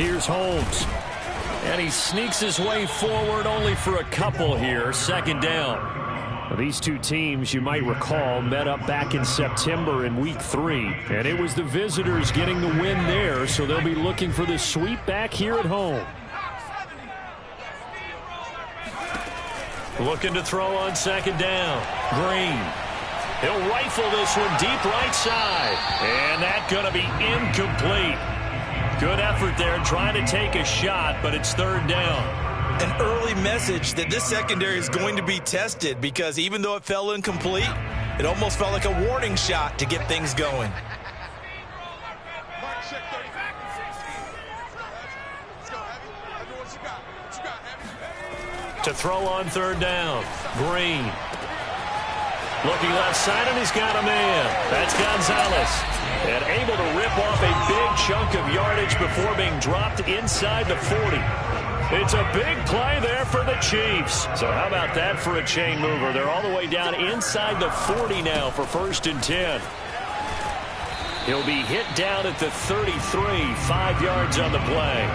Here's Holmes. And he sneaks his way forward only for a couple here. Second down. Well, these two teams, you might recall, met up back in September in Week 3. And it was the visitors getting the win there, so they'll be looking for the sweep back here at home. Looking to throw on second down. Green. He'll rifle this one deep right side. And that's going to be incomplete. Good effort there trying to take a shot, but it's third down. An early message that this secondary is going to be tested because even though it fell incomplete, it almost felt like a warning shot to get things going. To throw on third down. Green. Looking left side, and he's got a man. That's Gonzalez. And able to rip off a big chunk of yardage before being dropped inside the 40. It's a big play there for the Chiefs. So how about that for a chain mover? They're all the way down inside the 40 now for 1st and 10. He'll be hit down at the 33, 5 yards on the play.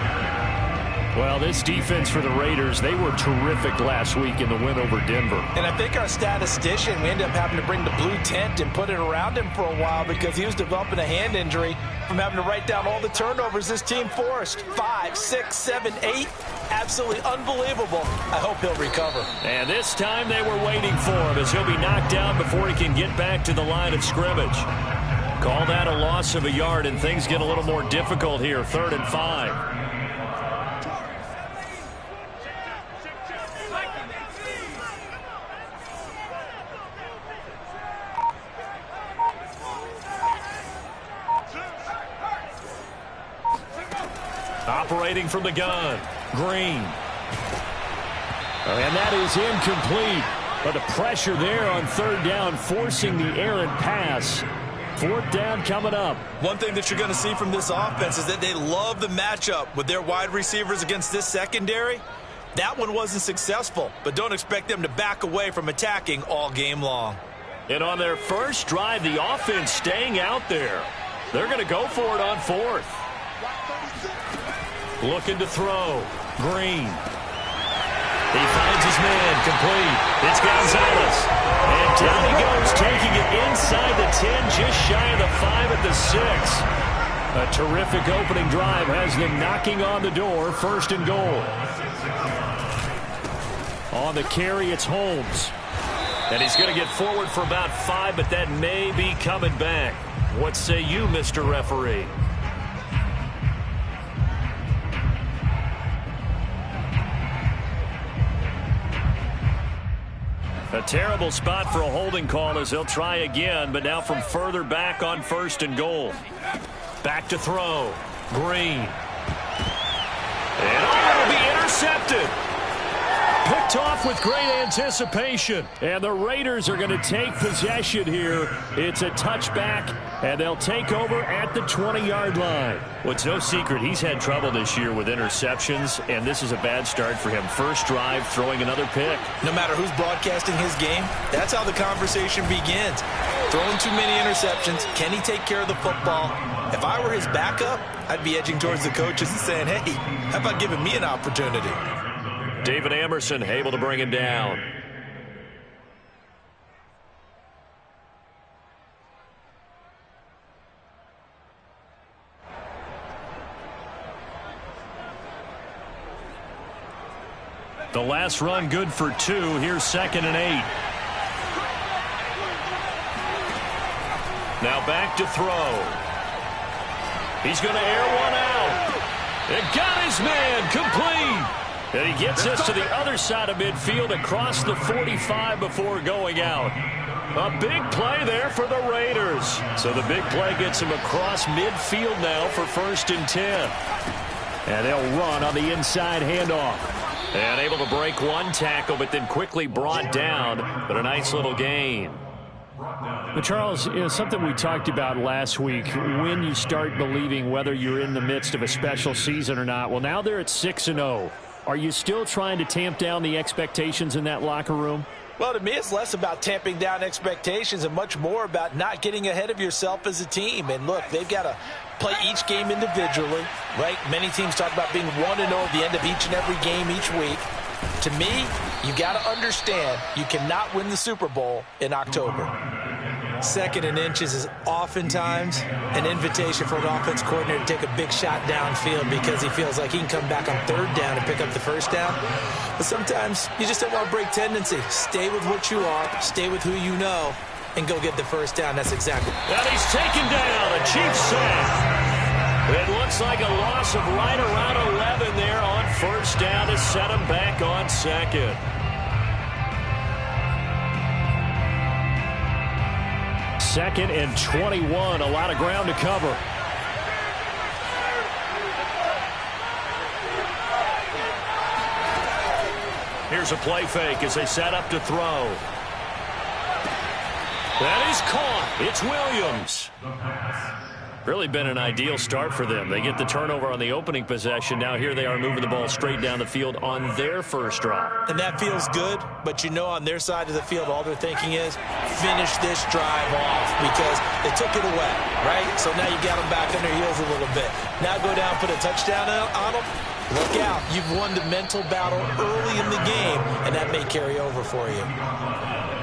Well, this defense for the Raiders, they were terrific last week in the win over Denver. And I think our statistician, we ended up having to bring the blue tent and put it around him for a while because he was developing a hand injury from having to write down all the turnovers this team forced. 5, 6, 7, 8. Absolutely unbelievable. I hope he'll recover. And this time they were waiting for him as he'll be knocked down before he can get back to the line of scrimmage. Call that a loss of a yard, and things get a little more difficult here. 3rd and 5. Operating from the gun. Green. And that is incomplete. But the pressure there on third down, forcing the errant pass. 4th down coming up. One thing that you're going to see from this offense is that they love the matchup with their wide receivers against this secondary. That one wasn't successful, but don't expect them to back away from attacking all game long. And on their first drive, the offense staying out there. They're going to go for it on 4th. Looking to throw. Green. He finds his man. Complete. It's Gonzalez. And down he goes, taking it inside the 10, just shy of the 5 at the 6. A terrific opening drive has them knocking on the door. 1st and goal. On the carry, it's Holmes. And he's going to get forward for about 5, but that may be coming back. What say you, Mr. Referee? A terrible spot for a holding call as they'll try again, but now from further back on 1st and goal. Back to throw. Green. And it'll be intercepted. Picked off with great anticipation. And the Raiders are going to take possession here. It's a touchback, and they'll take over at the 20-yard line. Well, it's no secret he's had trouble this year with interceptions, and this is a bad start for him. First drive, throwing another pick. No matter who's broadcasting his game, that's how the conversation begins. Throwing too many interceptions. Can he take care of the football? If I were his backup, I'd be edging towards the coaches and saying, hey, how about giving me an opportunity? David Amerson able to bring him down. The last run good for 2. Here's 2nd and 8. Now back to throw. He's going to air one out. And got his man complete. And he gets us to the other side of midfield across the 45 before going out. A big play there for the Raiders. So the big play gets him across midfield now for 1st and 10. And they'll run on the inside handoff. And able to break one tackle, but then quickly brought down. But a nice little gain. But Charles, something we talked about last week, when you start believing whether you're in the midst of a special season or not. Well, now they're at 6-0. Are you still trying to tamp down the expectations in that locker room? Well, to me, it's less about tamping down expectations and much more about not getting ahead of yourself as a team. And look, they've got a play each game individually, right? Many teams talk about being 1-0 at the end of each and every game each week. To me, you got to understand you cannot win the Super Bowl in October. 2nd and inches is oftentimes an invitation for an offense coordinator to take a big shot downfield because he feels like he can come back on 3rd down and pick up the 1st down. But sometimes you just don't want to break tendency. Stay with what you are, stay with who you know, and go get the 1st down. That's exactly. And he's taken down. A Chiefs sack. It looks like a loss of right around 11 there on 1st down to set him back on 2nd. 2nd and 21. A lot of ground to cover. Here's a play fake as they set up to throw. That is caught. It's Williams. Really been an ideal start for them. They get the turnover on the opening possession. Now here they are moving the ball straight down the field on their 1st drive. And that feels good, but you know on their side of the field all they're thinking is finish this drive off because they took it away, right? So now you got them back on their heels a little bit. Now go down, put a touchdown on them. Look out. You've won the mental battle early in the game, and that may carry over for you.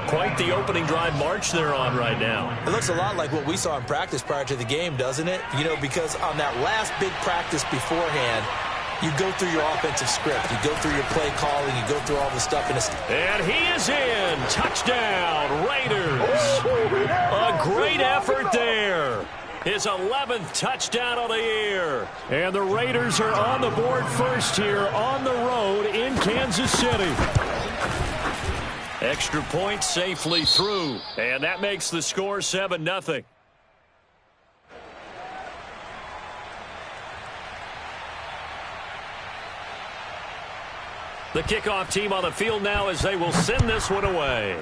Quite the opening drive march they're on right now. It looks a lot like what we saw in practice prior to the game, doesn't it? You know, because on that last big practice beforehand, you go through your offensive script. You go through your play calling. You go through all the stuff. And he is in. Touchdown, Raiders. A great effort there. His 11th touchdown of the year. And the Raiders are on the board first here on the road in Kansas City. Extra point safely through. And that makes the score 7-0. The kickoff team on the field now as they will send this one away.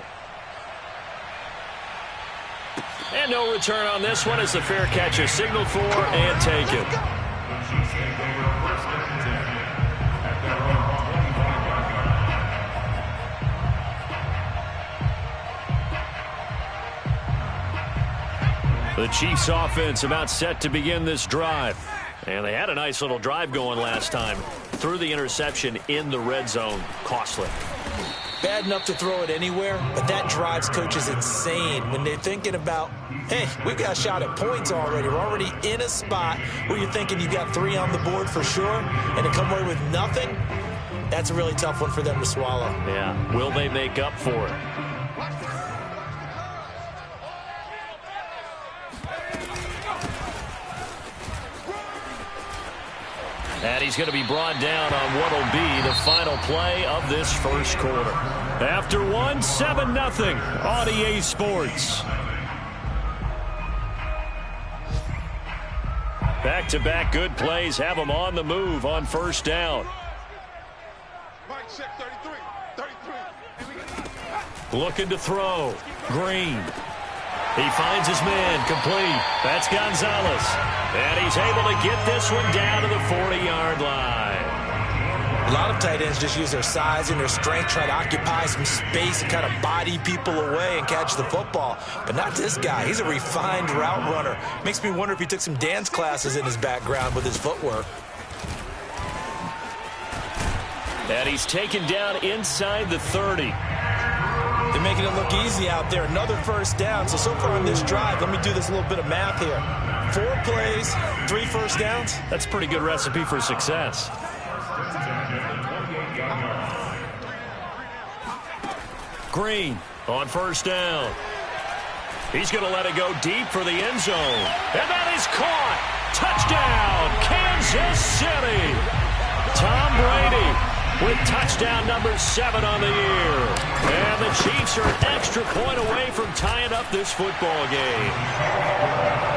And no return on this one as the fair catch is signaled for and taken. The Chiefs offense about set to begin this drive. And they had a nice little drive going last time. Threw the interception in the red zone. Costly. Bad enough to throw it anywhere, but that drives coaches insane when they're thinking about, hey, we've got a shot at points already. We're already in a spot where you're thinking you got 3 on the board for sure, and to come away with nothing, that's a really tough one for them to swallow. Yeah, will they make up for it? And he's going to be brought down on what will be the final play of this first quarter. After one, 7-0 on EA Sports. Back-to-back good plays have them on the move on 1st down. Looking to throw. Green. He finds his man, complete. That's Gonzalez. And he's able to get this one down to the 40-yard line. A lot of tight ends just use their size and their strength, try to occupy some space and kind of body people away and catch the football. But not this guy. He's a refined route runner. Makes me wonder if he took some dance classes in his background with his footwork. And he's taken down inside the 30. They're making it look easy out there. Another 1st down. So far on this drive, let me do this little bit of math here. 4 plays, 3 1st downs. That's a pretty good recipe for success. Green on 1st down. He's going to let it go deep for the end zone. And that is caught. Touchdown, Kansas City. Tom Brady with touchdown number 7 on the year. And the Chiefs are an extra point away from tying up this football game.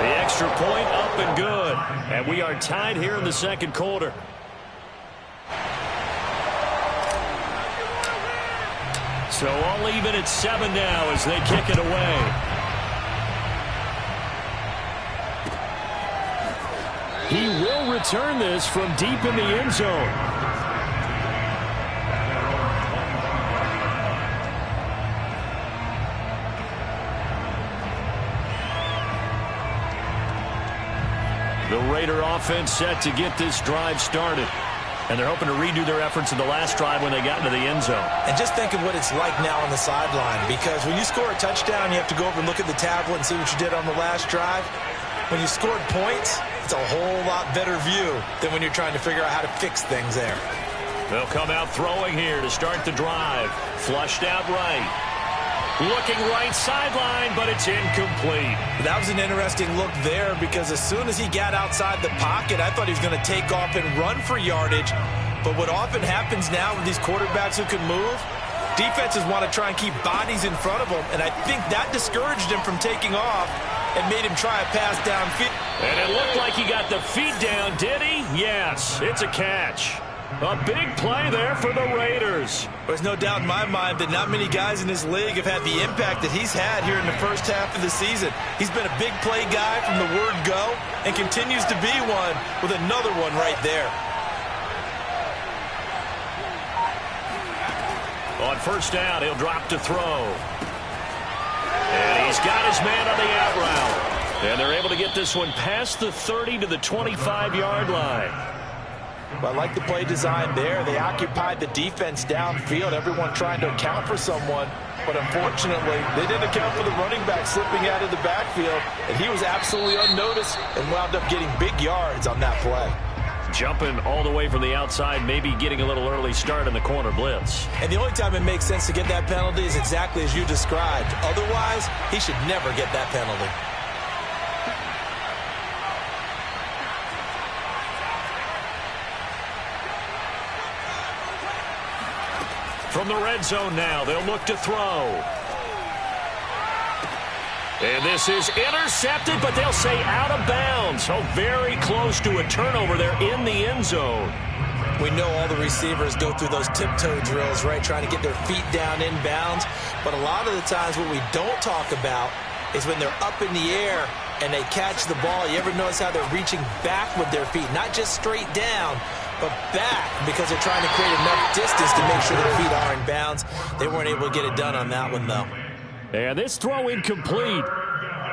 The extra point up and good. And we are tied here in the 2nd quarter. So all even at 7 now as they kick it away. He will return this from deep in the end zone. The The Raider offense set to get this drive started. And they're hoping to redo their efforts in the last drive when they got into the end zone. And just think of what it's like now on the sideline, because when you score a touchdown, you have to go over and look at the tablet and see what you did on the last drive. When you scored points, it's a whole lot better view than when you're trying to figure out how to fix things there. They'll come out throwing here to start the drive. Flushed out right. Looking right sideline, but it's incomplete. That was an interesting look there, because as soon as he got outside the pocket, I thought he was going to take off and run for yardage. But what often happens now with these quarterbacks who can move, defenses want to try and keep bodies in front of them, and I think that discouraged him from taking off and made him try a pass downfield. And it looked like he got the feet down, did he? Yes, it's a catch. A big play there for the Raiders. There's no doubt in my mind that not many guys in this league have had the impact that he's had here in the first half of the season. He's been a big play guy from the word go and continues to be one with another one right there. On first down, he'll drop to throw. And he's got his man on the out route. And they're able to get this one past the 30 to the 25-yard line. Well, I like the play design there. They occupied the defense downfield, everyone trying to account for someone. But unfortunately, they didn't account for the running back slipping out of the backfield. And he was absolutely unnoticed and wound up getting big yards on that play. Jumping all the way from the outside, maybe getting a little early start in the corner blitz. And the only time it makes sense to get that penalty is exactly as you described. Otherwise, he should never get that penalty. From the red zone now, they'll look to throw. And this is intercepted, but they'll say out of bounds. So very close to a turnover there in the end zone. We know all the receivers go through those tiptoe drills, right, trying to get their feet down inbounds. But a lot of the times what we don't talk about is when they're up in the air and they catch the ball. You ever notice how they're reaching back with their feet, not just straight down, but back, because they're trying to create enough distance to make sure their feet are in bounds. They weren't able to get it done on that one, though. And this throw incomplete.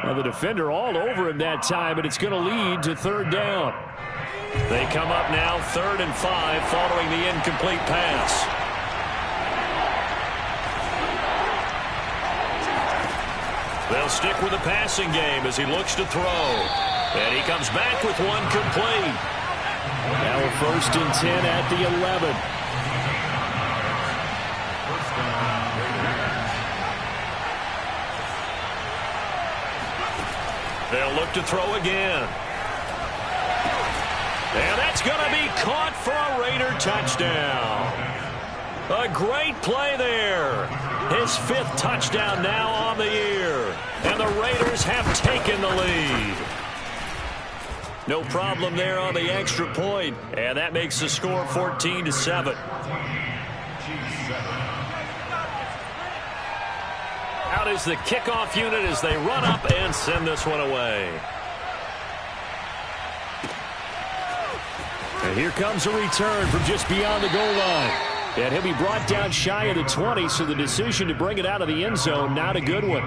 Well, the defender all over him that time, but it's going to lead to third down. They come up now 3rd and 5 following the incomplete pass. They'll stick with the passing game as he looks to throw. And he comes back with one complete. Now a 1st and 10 at the 11. They'll look to throw again. And that's going to be caught for a Raider touchdown. A great play there. His 5th touchdown now on the year. And the Raiders have taken the lead. No problem there on the extra point. And that makes the score 14-7. Out is the kickoff unit as they run up and send this one away. And here comes a return from just beyond the goal line. And he'll be brought down shy of the 20, so the decision to bring it out of the end zone, not a good one.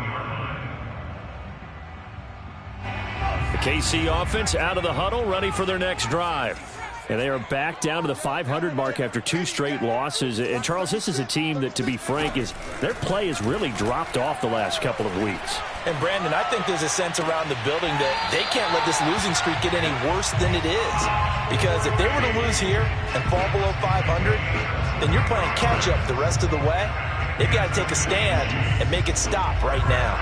The KC offense out of the huddle, ready for their next drive. And they are back down to the 500 mark after 2 straight losses. And, Charles, this is a team that, to be frank, their play has really dropped off the last couple of weeks. And, Brandon, I think there's a sense around the building that they can't let this losing streak get any worse than it is. Because if they were to lose here and fall below 500, then you're playing catch-up the rest of the way. They've got to take a stand and make it stop right now.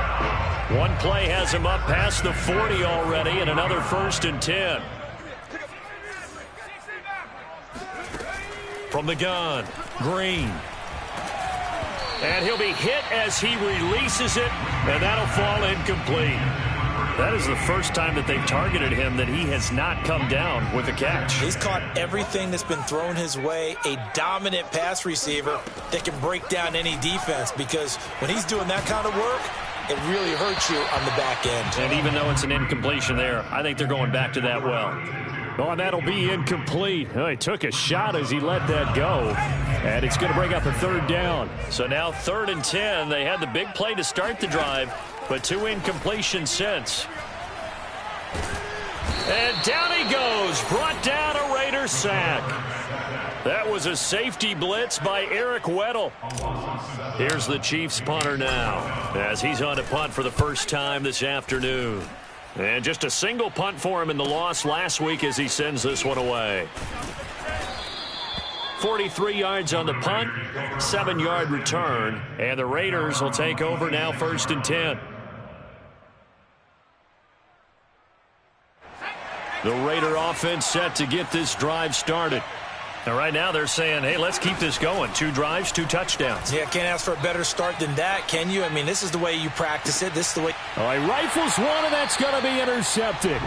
One play has him up past the 40 already, and another 1st and 10. From the gun, Green. And he'll be hit as he releases it, and that'll fall incomplete. That is the first time that they've targeted him that he has not come down with a catch. He's caught everything that's been thrown his way, a dominant pass receiver that can break down any defense, because when he's doing that kind of work, it really hurts you on the back end. And even though it's an incompletion there, I think they're going back to that well. Oh, and that'll be incomplete. Oh, he took a shot as he let that go. And it's going to bring up a 3rd down. So now 3rd and 10. They had the big play to start the drive, but 2 incompletions since. And down he goes, brought down a Raider sack. That was a safety blitz by Eric Weddle. Here's the Chiefs punter now, as he's on to punt for the first time this afternoon. And just a single punt for him in the loss last week as he sends this one away. 43 yards on the punt, 7-yard return, and the Raiders will take over now 1st and 10. The Raider offense set to get this drive started. And right now they're saying, hey, let's keep this going. 2 drives, 2 touchdowns. Yeah, can't ask for a better start than that, can you? I mean, this is the way you practice it. This is the way. Oh, he rifles one, and that's going to be intercepted.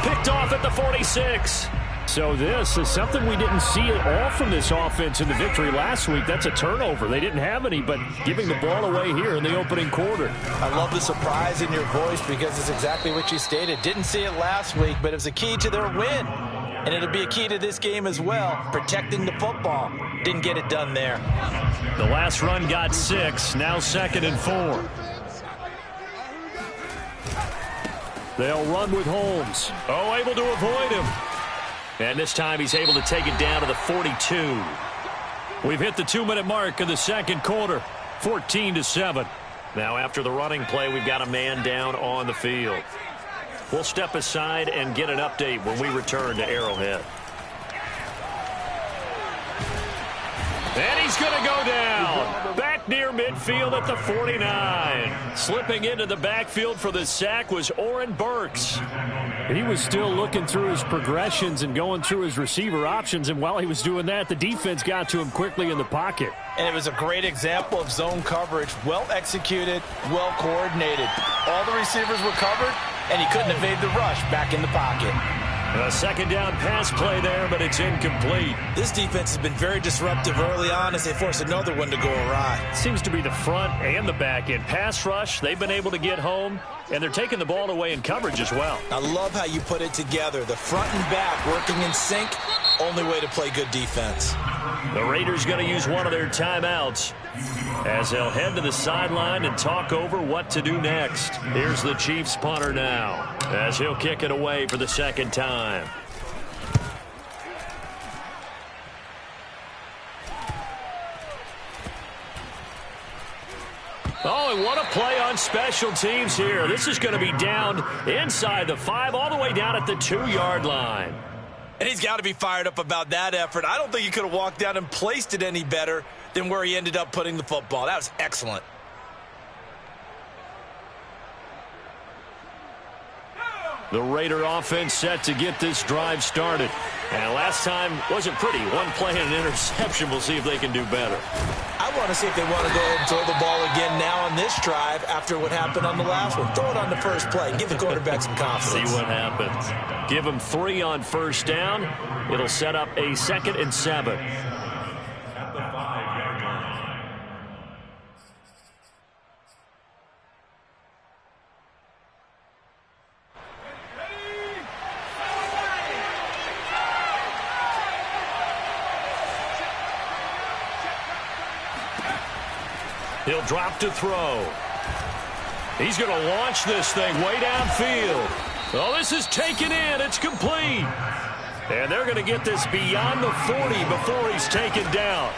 Picked off at the 46. So this is something we didn't see at all from this offense in the victory last week. That's a turnover. They didn't have any, but giving the ball away here in the opening quarter. I love the surprise in your voice because it's exactly what you stated. Didn't see it last week, but it was a key to their win. And it'll be a key to this game as well, protecting the football. Didn't get it done there. The last run got 6, now 2nd and 4. They'll run with Holmes. Oh, able to avoid him. And this time he's able to take it down to the 42. We've hit the 2-minute mark of the second quarter, 14-7. Now after the running play, we've got a man down on the field. We'll step aside and get an update when we return to Arrowhead. And he's going to go down. Back near midfield at the 49. Slipping into the backfield for the sack was Oren Burks. He was still looking through his progressions and going through his receiver options, and while he was doing that, the defense got to him quickly in the pocket. And it was a great example of zone coverage. Well executed, well coordinated. All the receivers were covered, and he couldn't evade the rush back in the pocket. A second down pass play there, but it's incomplete. This defense has been very disruptive early on as they force another one to go awry. Seems to be the front and the back end. Pass rush, they've been able to get home, and they're taking the ball away in coverage as well. I love how you put it together. The front and back working in sync, only way to play good defense. The Raiders going to use one of their timeouts as they'll head to the sideline and talk over what to do next. Here's the Chiefs punter now as he'll kick it away for the second time. Oh, and what a play on special teams here. This is going to be down inside the 5 all the way down at the 2-yard line. And he's got to be fired up about that effort. I don't think he could have walked down and placed it any better than where he ended up putting the football. That was excellent. The Raider offense set to get this drive started. And last time wasn't pretty. One play and an interception. We'll see if they can do better. I want to see if they want to go ahead and throw the ball again now on this drive after what happened on the last one. Throw it on the first play. Give the quarterback some confidence. See what happens. Give him 3 on first down. It'll set up a 2nd and 7. He'll drop to throw. He's going to launch this thing way downfield. Oh, this is taken in. It's complete. And they're going to get this beyond the 40 before he's taken down.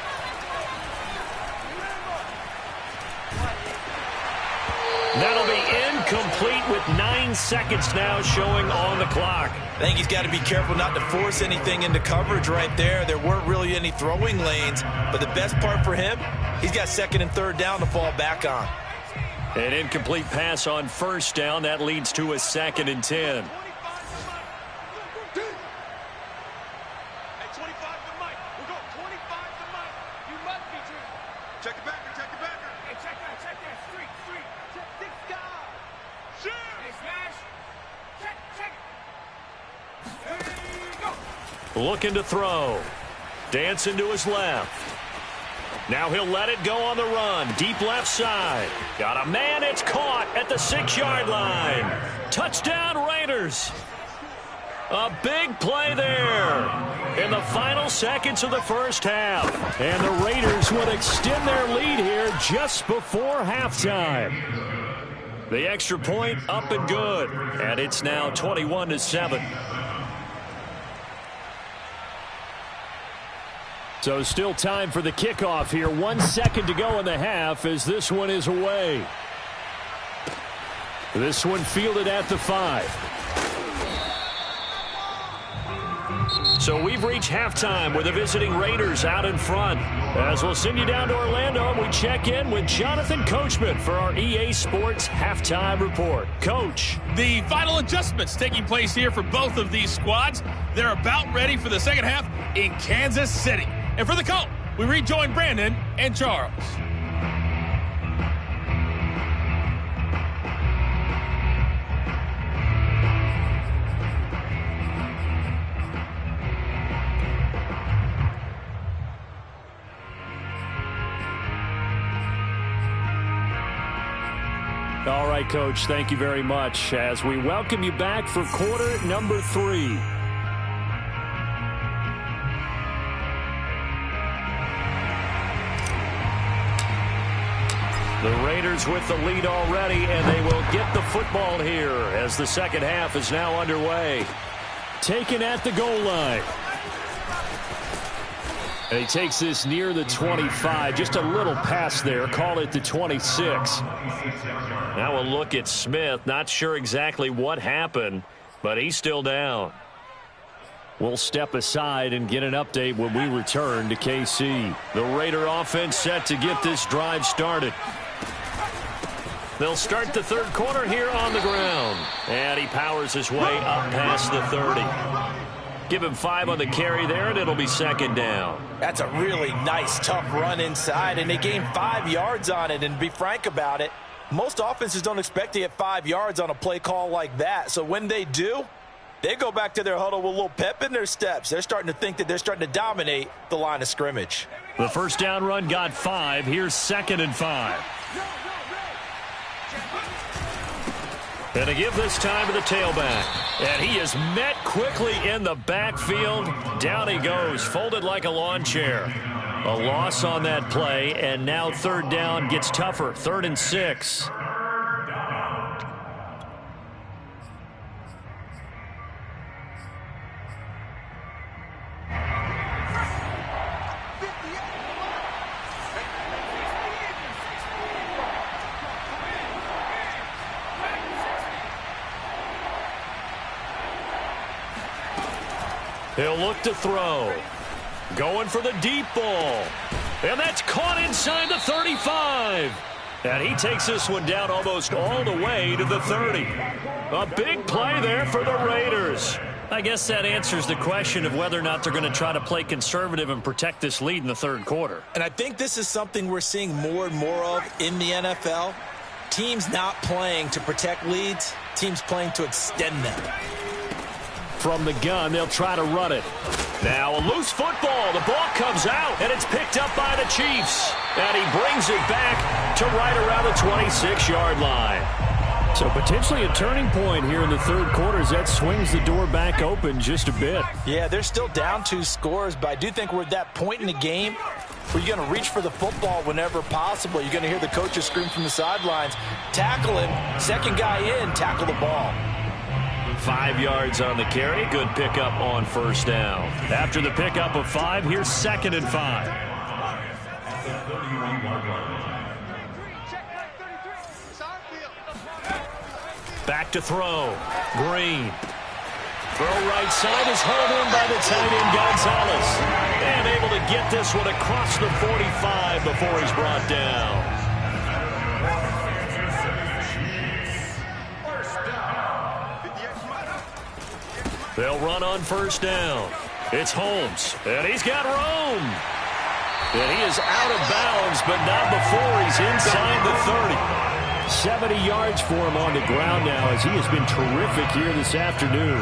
That'll be incomplete with 9 seconds now showing on the clock. I think he's got to be careful not to force anything into coverage right there. There weren't really any throwing lanes, but the best part for him, he's got 2nd and 3rd down to fall back on. An incomplete pass on first down. That leads to a 2nd and 10. Looking to throw. Dancing to his left. Now he'll let it go on the run. Deep left side. Got a man. It's caught at the 6-yard line. Touchdown Raiders. A big play there in the final seconds of the first half. And the Raiders would extend their lead here just before halftime. The extra point up and good. And it's now 21-7. So still time for the kickoff here. 1 second to go in the half as this one is away. This one fielded at the 5. So we've reached halftime with the visiting Raiders out in front. As we'll send you down to Orlando, and we check in with Jonathan Coachman for our EA Sports Halftime Report. Coach. The final adjustments taking place here for both of these squads. They're about ready for the second half in Kansas City. And for the call, we rejoin Brandon and Charles. All right, Coach, thank you very much as we welcome you back for quarter number 3. The Raiders with the lead already, and they will get the football here as the second half is now underway. Taken at the goal line. And he takes this near the 25. Just a little pass there. Call it the 26. Now a look at Smith. Not sure exactly what happened, but he's still down. We'll step aside and get an update when we return to KC. The Raider offense set to get this drive started. They'll start the third quarter here on the ground. And he powers his way up past the 30. Give him 5 on the carry there, and it'll be second down. That's a really nice, tough run inside, and they gained 5 yards on it. And to be frank about it, most offenses don't expect to get 5 yards on a play call like that. So when they do, they go back to their huddle with a little pep in their steps. They're starting to think that they're starting to dominate the line of scrimmage. The first down run got 5. Here's 2nd and 5. And to give this time to the tailback. And he is met quickly in the backfield. Down he goes, folded like a lawn chair. A loss on that play, and now third down gets tougher. 3rd and 6. He'll look to throw. Going for the deep ball. And that's caught inside the 35. And he takes this one down almost all the way to the 30. A big play there for the Raiders. I guess that answers the question of whether or not they're going to try to play conservative and protect this lead in the third quarter. And I think this is something we're seeing more and more of in the NFL. Teams not playing to protect leads, teams playing to extend them. From the gun, they'll try to run it. Now a loose football. The ball comes out, and it's picked up by the Chiefs. And he brings it back to right around the 26-yard line. So potentially a turning point here in the third quarter as that swings the door back open just a bit. Yeah, they're still down 2 scores, but I do think we're at that point in the game where you're going to reach for the football whenever possible. You're going to hear the coaches scream from the sidelines, tackle him, second guy in, tackle the ball. 5 yards on the carry. Good pickup on first down. After the pickup of 5, here's 2nd and 5. Back to throw. Green. Throw right side is hauled in by the tight end Gonzalez. And able to get this one across the 45 before he's brought down. They'll run on first down. It's Holmes, and he's got room. And he is out of bounds, but not before he's inside the 30. 70 yards for him on the ground now as he has been terrific here this afternoon.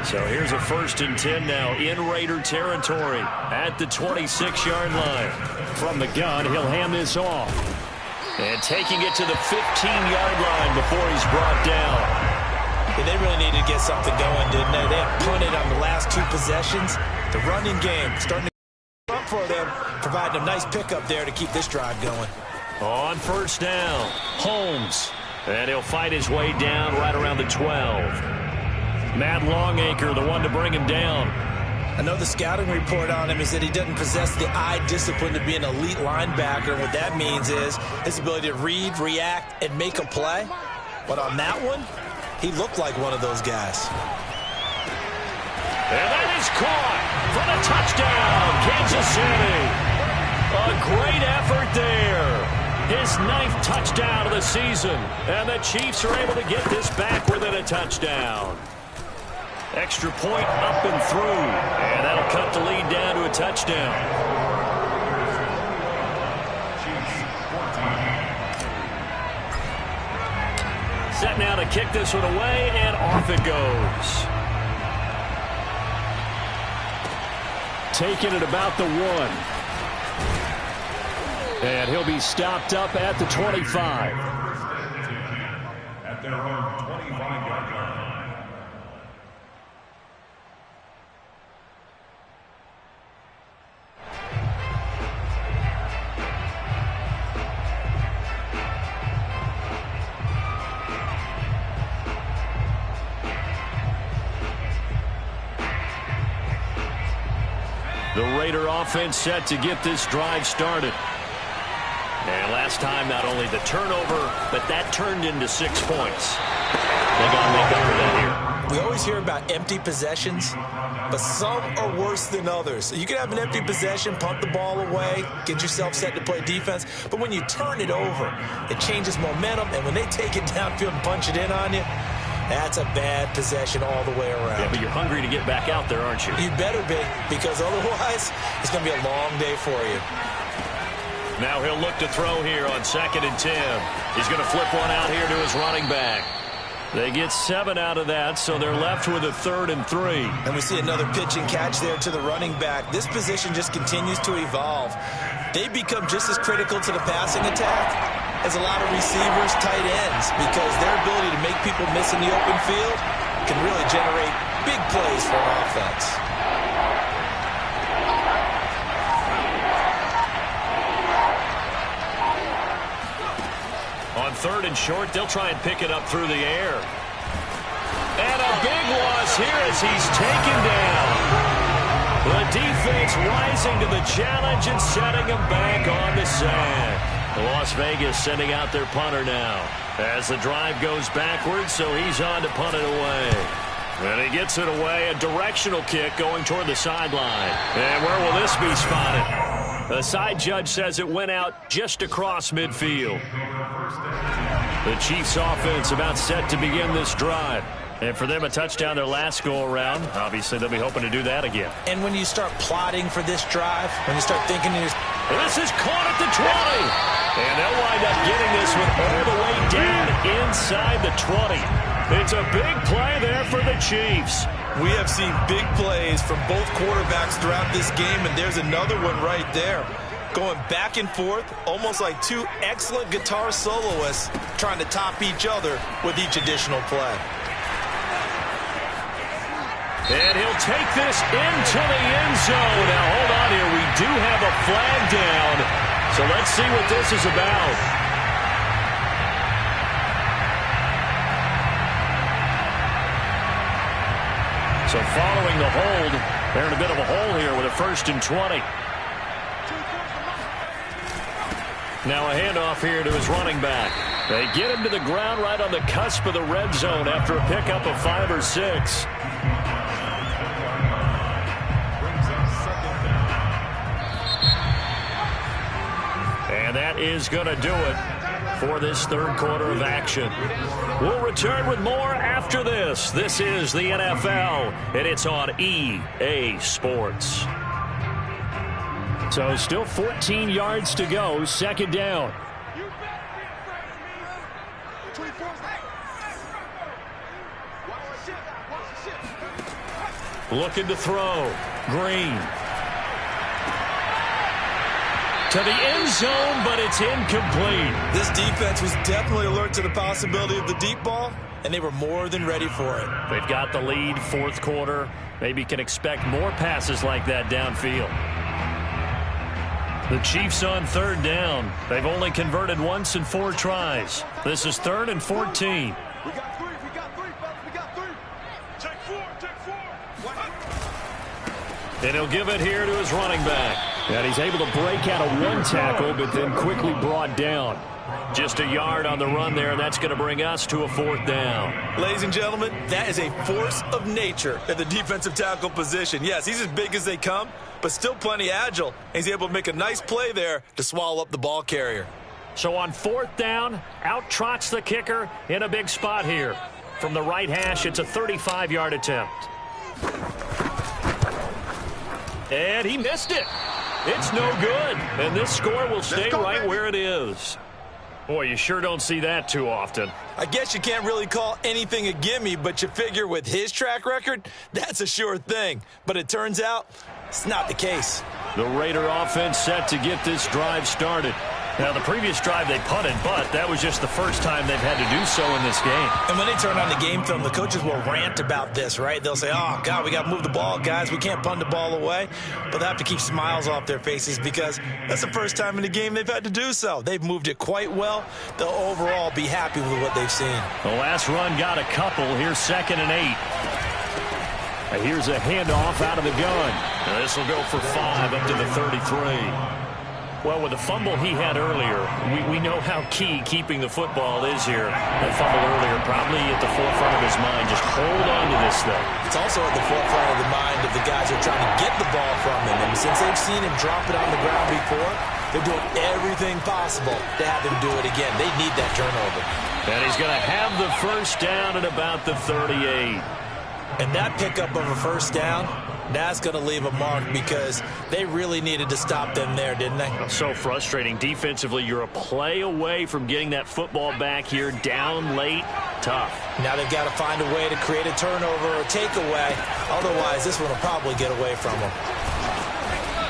So here's a 1st and 10 now in Raider territory at the 26-yard line. From the gun, he'll hand this off. And taking it to the 15-yard line before he's brought down. Yeah, they really needed to get something going, didn't they? They had punted on the last 2 possessions. The running game starting to come up for them, providing a nice pickup there to keep this drive going. On first down, Holmes. And he'll fight his way down right around the 12. Matt Longacre, the one to bring him down. I know the scouting report on him is that he doesn't possess the eye discipline to be an elite linebacker. And what that means is his ability to read, react, and make a play. But on that one, he looked like one of those guys. And that is caught for the touchdown, Kansas City. A great effort there. His 9th touchdown of the season. And the Chiefs are able to get this back within a touchdown. Extra point up and through. And that'll cut the lead down to a touchdown. Set now to kick this one away, and off it goes. Taking it about the 1. And he'll be stopped up at the 25. At their own 25-yard line. The Raider offense set to get this drive started. And last time, not only the turnover, but that turned into 6 points. They got to make up for that here. We always hear about empty possessions, but some are worse than others. You can have an empty possession, punt the ball away, get yourself set to play defense, but when you turn it over, it changes momentum, and when they take it downfield and punch it in on you, that's a bad possession all the way around. Yeah, but you're hungry to get back out there, aren't you? You better be, because otherwise, it's going to be a long day for you. Now he'll look to throw here on 2nd and 10. He's going to flip one out here to his running back. They get 7 out of that, so they're left with a 3rd and 3. And we see another pitch and catch there to the running back. This position just continues to evolve. They become just as critical to the passing attack as a lot of receivers, tight ends, because their ability to make people miss in the open field can really generate big plays for an offense. On 3rd and short, they'll try and pick it up through the air. And a big loss here as he's taken down. The defense rising to the challenge and setting him back on the sand. Las Vegas sending out their punter now as the drive goes backwards, so he's on to punt it away. And he gets it away, a directional kick going toward the sideline. And where will this be spotted? The side judge says it went out just across midfield. The Chiefs offense about set to begin this drive. And for them, a touchdown their last go-around. Obviously, they'll be hoping to do that again. And when you start plotting for this drive, when you start thinking... This is caught at the 20. And they'll wind up getting this one all the way down inside the 20. It's a big play there for the Chiefs. We have seen big plays from both quarterbacks throughout this game, and there's another one right there. Going back and forth, almost like two excellent guitar soloists trying to top each other with each additional play. And he'll take this into the end zone. Now, hold on here. We do have a flag down. So let's see what this is about. So following the hold, they're in a bit of a hole here with a 1st and 20. Now a handoff here to his running back. They get him to the ground right on the cusp of the red zone after a pickup of 5 or 6. And that is going to do it for this 3rd quarter of action. We'll return with more after this. This is the NFL, and it's on EA Sports. So still 14 yards to go, 2nd down. Looking to throw. Green. To the end zone, but it's incomplete. This defense was definitely alert to the possibility of the deep ball, and they were more than ready for it. They've got the lead, 4th quarter. Maybe can expect more passes like that downfield. The Chiefs on third down. They've only converted once in 4 tries. This is 3rd and 14. We got 3. We got 3, fellas. We got 3. Take 4. Take 4. And he'll give it here to his running back. And he's able to break out of 1 tackle, but then quickly brought down. Just a yard on the run there, and that's going to bring us to a 4th down. Ladies and gentlemen, that is a force of nature at the defensive tackle position. Yes, he's as big as they come, but still plenty agile. He's able to make a nice play there to swallow up the ball carrier. So on 4th down, out trots the kicker in a big spot here. From the right hash, it's a 35-yard attempt. And he missed it. It's no good. And this score will stay right where it is. Boy, you sure don't see that too often. I guess you can't really call anything a gimme, but you figure with his track record, that's a sure thing. But it turns out it's not the case. The Raider offense set to get this drive started. Now, the previous drive they punted, but that was just the first time they've had to do so in this game. And when they turn on the game film, the coaches will rant about this, right? They'll say, oh, God, we got to move the ball, guys. We can't punt the ball away. But they have to keep smiles off their faces because that's the first time in the game they've had to do so. They've moved it quite well. They'll overall be happy with what they've seen. The last run got a couple. Here's 2nd and 8. Here's a handoff out of the gun. This will go for 5 up to the 33. Well, with the fumble he had earlier, we know how key keeping the football is here. That fumble earlier probably at the forefront of his mind. Just hold on to this thing. It's also at the forefront of the mind of the guys who are trying to get the ball from him. And since they've seen him drop it on the ground before, they're doing everything possible to have him do it again. They need that turnover. And he's going to have the first down at about the 38. And that pickup of a first down, that's going to leave a mark because they really needed to stop them there, didn't they? So frustrating. Defensively, you're a play away from getting that football back here down late. Tough. Now they've got to find a way to create a turnover or takeaway. Otherwise, this one will probably get away from them.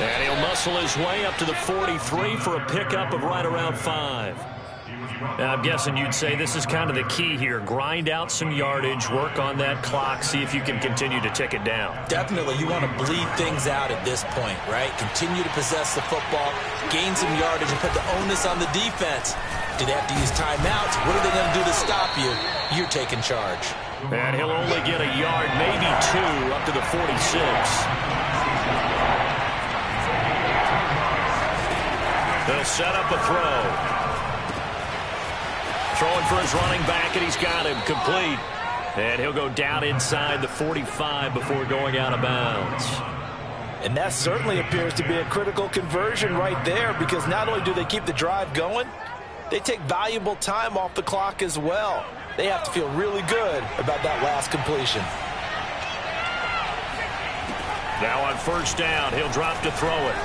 And he'll muscle his way up to the 43 for a pickup of right around 5. Now, I'm guessing you'd say this is kind of the key here. Grind out some yardage, work on that clock, see if you can continue to tick it down. Definitely. You want to bleed things out at this point, right? Continue to possess the football, gain some yardage, and put the onus on the defense. Do they have to use timeouts? What are they going to do to stop you? You're taking charge. And he'll only get a yard, maybe 2, up to the 46. They'll set up a throw. Throwing for his running back, and he's got him complete. And he'll go down inside the 45 before going out of bounds. And that certainly appears to be a critical conversion right there because not only do they keep the drive going, they take valuable time off the clock as well. They have to feel really good about that last completion. Now on first down, he'll drop to throw it.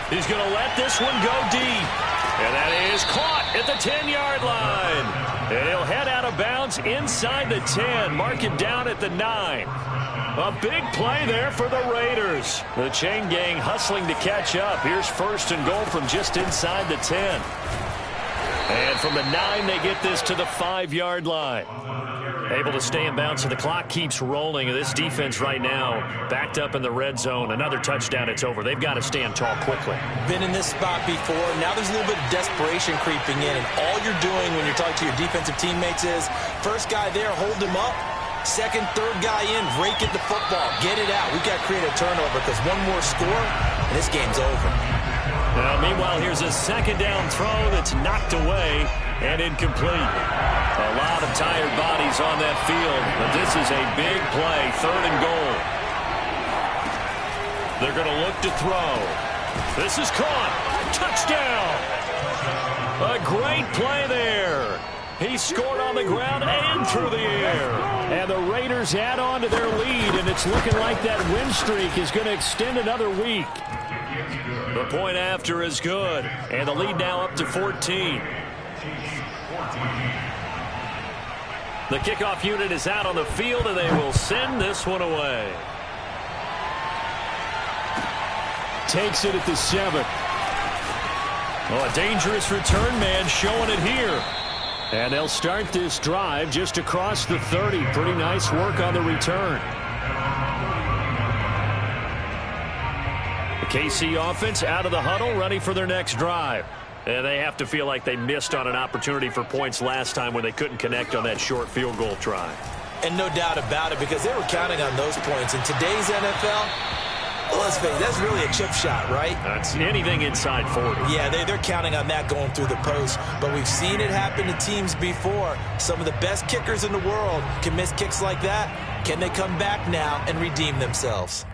He's going to let this one go deep. And that is caught at the 10-yard line. And he'll head out of bounds inside the 10. Mark it down at the 9. A big play there for the Raiders. The chain gang hustling to catch up. Here's 1st and goal from just inside the 10. And from the 9, they get this to the 5-yard line. Able to stay in bounds, so the clock keeps rolling. And this defense right now backed up in the red zone. Another touchdown, it's over. They've got to stand tall quickly. Been in this spot before. Now there's a little bit of desperation creeping in. And all you're doing when you're talking to your defensive teammates is, first guy there, hold him up. Second, third guy in, rake at the football. Get it out. We've got to create a turnover because one more score, and this game's over. Now, meanwhile, here's a 2nd down throw that's knocked away and incomplete. A lot of tired bodies on that field, but this is a big play, 3rd and goal. They're going to look to throw. This is caught. Touchdown. A great play there. He scored on the ground and through the air. And the Raiders add on to their lead, and it's looking like that win streak is going to extend another week. The point after is good, and the lead now up to 14. The kickoff unit is out on the field, and they will send this one away. Takes it at the 7. Oh, a dangerous return man showing it here. And they'll start this drive just across the 30. Pretty nice work on the return. The KC offense out of the huddle, ready for their next drive. And they have to feel like they missed on an opportunity for points last time when they couldn't connect on that short field goal try. And no doubt about it, because they were counting on those points. In today's NFL, well, let's face it, that's really a chip shot, right? That's anything inside 40. Yeah, they're counting on that going through the post. But we've seen it happen to teams before. Some of the best kickers in the world can miss kicks like that. Can they come back now and redeem themselves?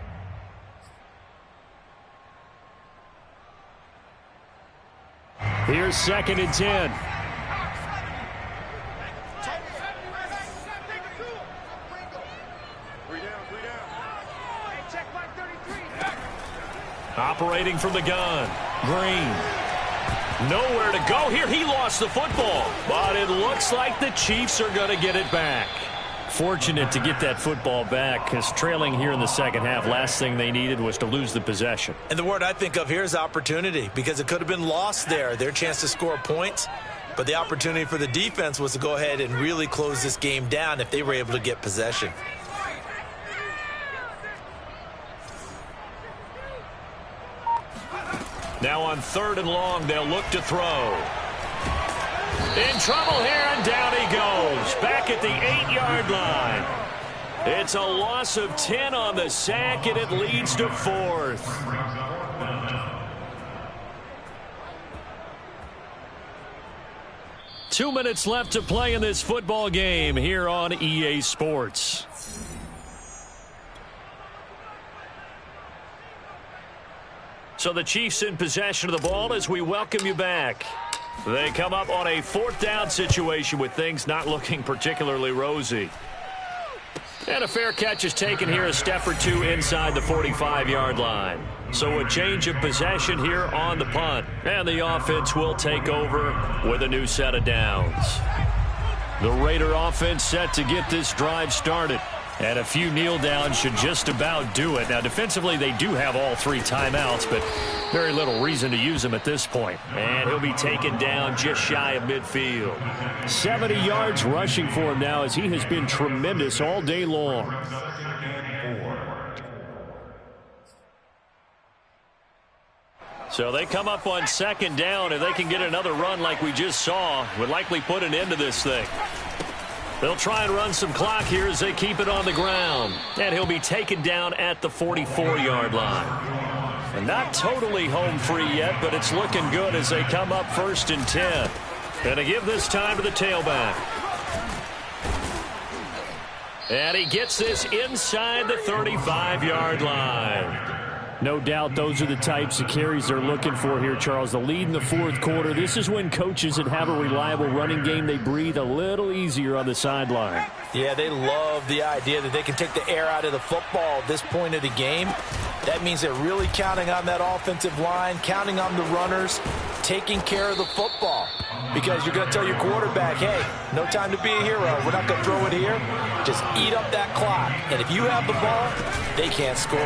Here's 2nd and 10. Operating from the gun. Green. Nowhere to go here. He lost the football. But it looks like the Chiefs are going to get it back. Fortunate to get that football back, because trailing here in the second half, last thing they needed was to lose the possession. And the word I think of here is opportunity, because it could have been lost there. Their chance to score points. But the opportunity for the defense was to go ahead and really close this game down if they were able to get possession. Now on 3rd and long, they'll look to throw. In trouble here, and down he goes. Back at the 8-yard line. It's a loss of 10 on the sack, and it leads to 4th. Two minutes left to play in this football game here on EA Sports. So the Chiefs in possession of the ball as we welcome you back. They come up on a 4th down situation with things not looking particularly rosy. And a fair catch is taken here, a step or two inside the 45-yard line. So a change of possession here on the punt. And the offense will take over with a new set of downs. The Raider offense set to get this drive started. And a few kneel downs should just about do it. Now, defensively, they do have all 3 timeouts, but very little reason to use them at this point. And he'll be taken down just shy of midfield. 70 yards rushing for him now, as he has been tremendous all day long. So they come up on 2nd down. If they can get another run like we just saw, would likely put an end to this thing. They'll try and run some clock here as they keep it on the ground. And he'll be taken down at the 44-yard line. And not totally home free yet, but it's looking good as they come up 1st and 10. And to give this time to the tailback. And he gets this inside the 35-yard line. No doubt those are the types of carries they're looking for here, Charles. The lead in the 4th quarter. This is when coaches that have a reliable running game, they breathe a little easier on the sideline. Yeah, they love the idea that they can take the air out of the football at this point of the game. That means they're really counting on that offensive line, counting on the runners, taking care of the football. Because you're going to tell your quarterback, hey, no time to be a hero. We're not going to throw it here. Just eat up that clock. And if you have the ball, they can't score.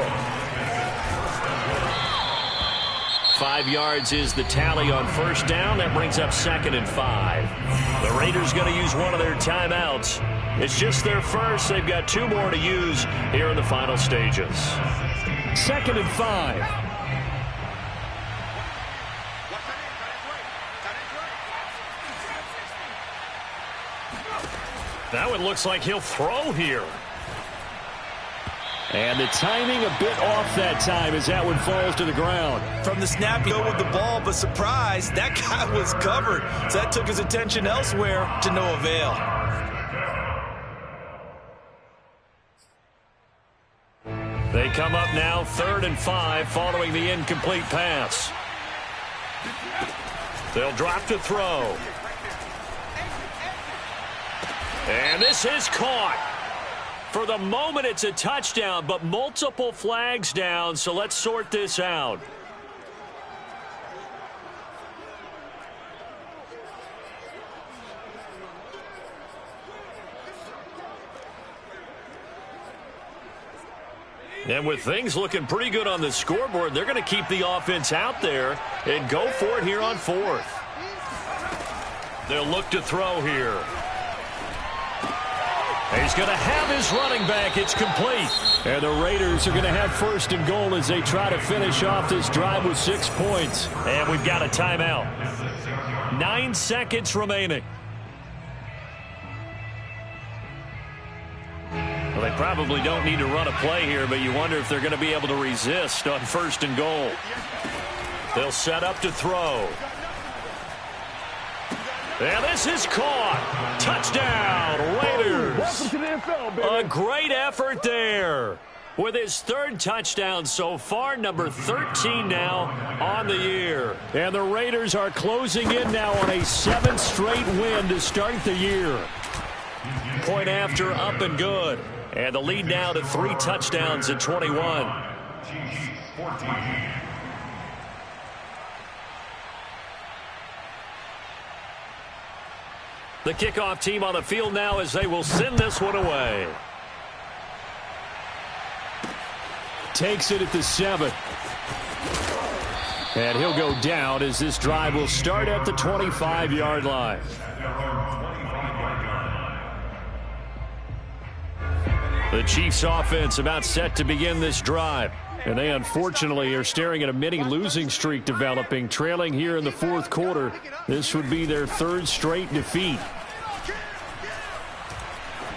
5 yards is the tally on 1st down. That brings up 2nd and 5. The Raiders going to use one of their timeouts. It's just their first. They've got 2 more to use here in the final stages. 2nd and 5. That one looks like he'll throw here. And the timing a bit off that time as that one falls to the ground. From the snap, you go with the ball, but surprise, that guy was covered. So that took his attention elsewhere to no avail. They come up now 3rd and 5 following the incomplete pass. They'll drop to throw. And this is caught. For the moment, it's a touchdown, but multiple flags down, so let's sort this out. And with things looking pretty good on the scoreboard, they're going to keep the offense out there and go for it here on 4th. They'll look to throw here. He's going to have his running back. It's complete. And the Raiders are going to have first and goal as they try to finish off this drive with 6 points. And we've got a timeout. 9 seconds remaining. Well, they probably don't need to run a play here, but you wonder if they're going to be able to resist on first and goal. They'll set up to throw. And this is caught. Touchdown, Raiders. Welcome to the NFL, baby. A great effort there. With his 3rd touchdown so far, number 13 now on the year. And the Raiders are closing in now on a 7th straight win to start the year. Point after, up and good. And the lead now to 3 touchdowns at 21. The kickoff team on the field now as they will send this one away. Takes it at the 7. And he'll go down as this drive will start at the 25-yard line. The Chiefs offense about set to begin this drive. And they unfortunately are staring at a mini losing streak developing, trailing here in the 4th quarter. This would be their 3rd straight defeat.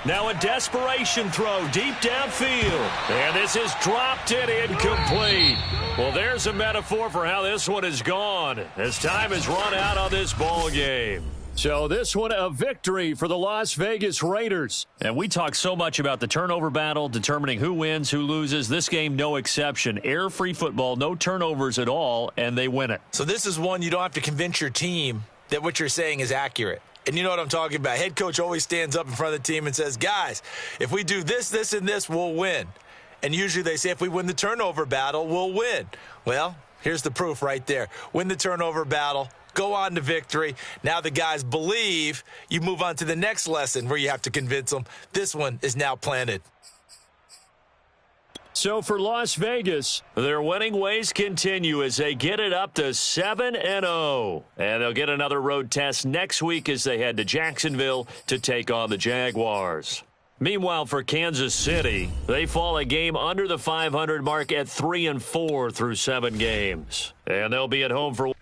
Now a desperation throw deep downfield. And this is dropped and incomplete. Well, there's a metaphor for how this one has gone as time has run out on this ball game. So this one a victory for the Las Vegas Raiders. And we talk so much about the turnover battle, determining who wins, who loses. This game, no exception. Error-free football, no turnovers at all, and they win it. So this is one you don't have to convince your team that what you're saying is accurate. And you know what I'm talking about. Head coach always stands up in front of the team and says, guys, if we do this, this, and this, we'll win. And usually they say if we win the turnover battle, we'll win. Well, here's the proof right there. Win the turnover battle. Go on to victory. Now the guys believe. You move on to the next lesson where you have to convince them. This one is now planted. So for Las Vegas, their winning ways continue as they get it up to 7-0. And they'll get another road test next week as they head to Jacksonville to take on the Jaguars. Meanwhile, for Kansas City, they fall a game under the 500 mark at 3-4 through 7 games. And they'll be at home for